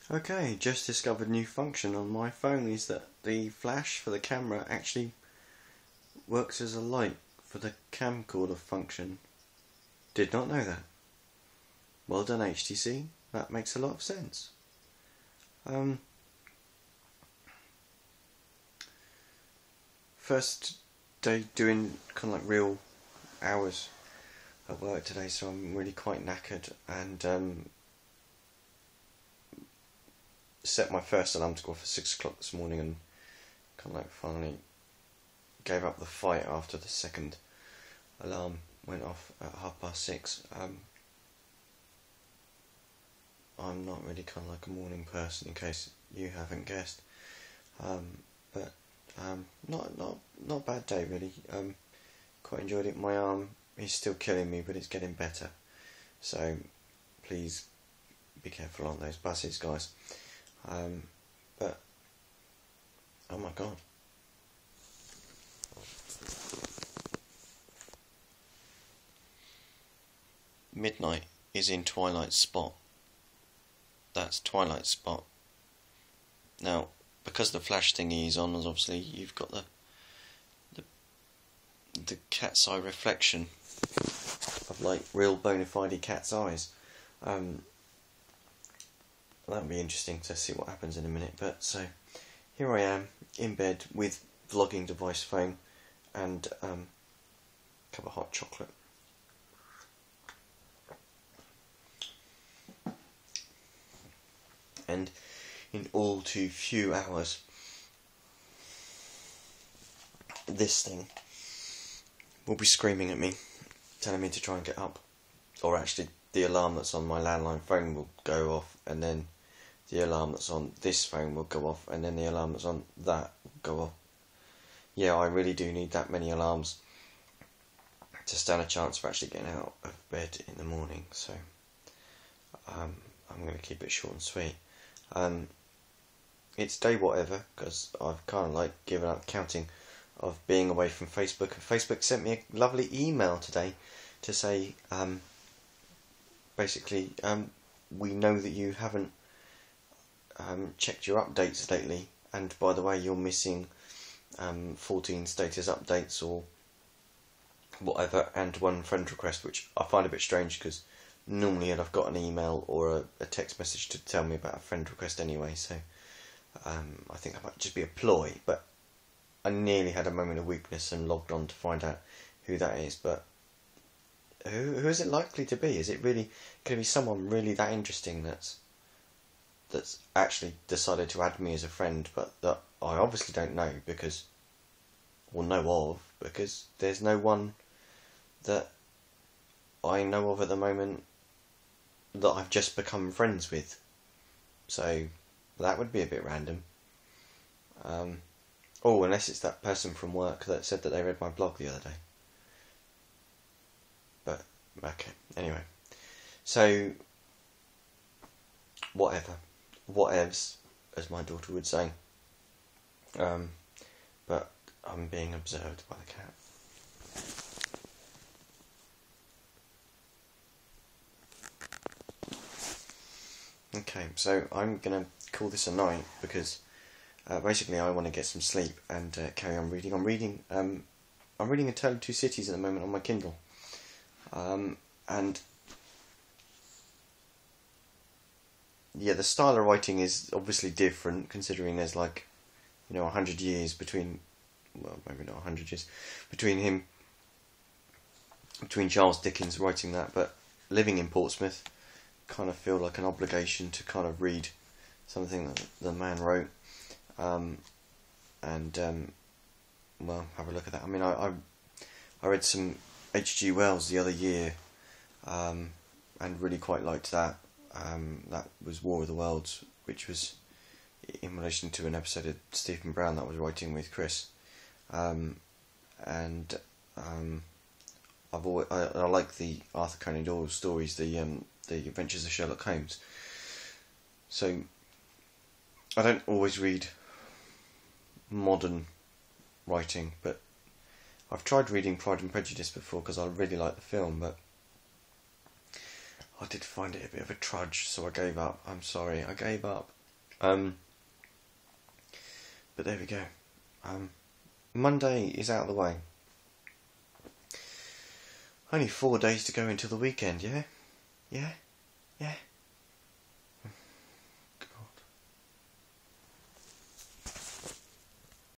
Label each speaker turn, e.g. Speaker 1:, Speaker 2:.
Speaker 1: Okay, just discovered a new function on my phone is that the flash for the camera actually works as a light for the camcorder function. Did not know that. Well done HTC, that makes a lot of sense. First day doing kind of like real hours at work today, so I'm really quite knackered, and set my first alarm to go off at 6 o'clock this morning, and kind of like finally gave up the fight after the second alarm went off at 6:30. I'm not really kind of like a morning person, in case you haven't guessed, but not bad day really. Quite enjoyed it. My arm is still killing me, but it's getting better, so please be careful on those buses, guys. But oh my god, midnight is in twilight spot. That's twilight spot. Now, because the flash thingy is on, as obviously you've got the cat's eye reflection of like real bona fide cat's eyes. That'll be interesting to see what happens in a minute. But so here I am in bed with vlogging device phone and a cup of hot chocolate. And in all too few hours, this thing will be screaming at me, telling me to try and get up. Or actually, the alarm that's on my landline phone will go off, and then the alarm that's on this phone will go off, and then the alarm that's on that will go off. Yeah, I really do need that many alarms to stand a chance of actually getting out of bed in the morning. So I'm going to keep it short and sweet. It's day whatever, because I've kind of like given up counting of being away from Facebook. And Facebook sent me a lovely email today to say, basically, we know that you haven't checked your updates lately, and by the way, you're missing 14 status updates or whatever, and one friend request, which I find a bit strange because normally I've got an email or a text message to tell me about a friend request anyway, so I think that might just be a ploy, but I nearly had a moment of weakness and logged on to find out who that is. But who is it likely to be? Is it really going to be someone really that interesting that's actually decided to add me as a friend, but that I obviously don't know because there's no one that I know of at the moment that I've just become friends with. So that would be a bit random. Oh, unless it's that person from work that said that they read my blog the other day. But okay, anyway. So whatevs, as my daughter would say. But I'm being observed by the cat. Okay, so I'm going to call this a night because basically I want to get some sleep and carry on reading. I'm reading A Tale of Two Cities at the moment on my Kindle. And yeah, the style of writing is obviously different, considering there's 100 years between, well, maybe not 100 years, between Charles Dickens writing that, but living in Portsmouth, kind of feel like an obligation to kind of read something that the man wrote, well, have a look at that. I mean, I read some H.G. Wells the other year, and really quite liked that. That was War of the Worlds, which was in relation to an episode of Stephen Brown that I was writing with Chris, I like the Arthur Conan Doyle stories, the Adventures of Sherlock Holmes. So I don't always read modern writing, but I've tried reading Pride and Prejudice before because I really like the film, but I did find it a bit of a trudge, so I gave up. I'm sorry, I gave up. But there we go. Monday is out of the way. Only 4 days to go until the weekend, yeah? Yeah? Yeah?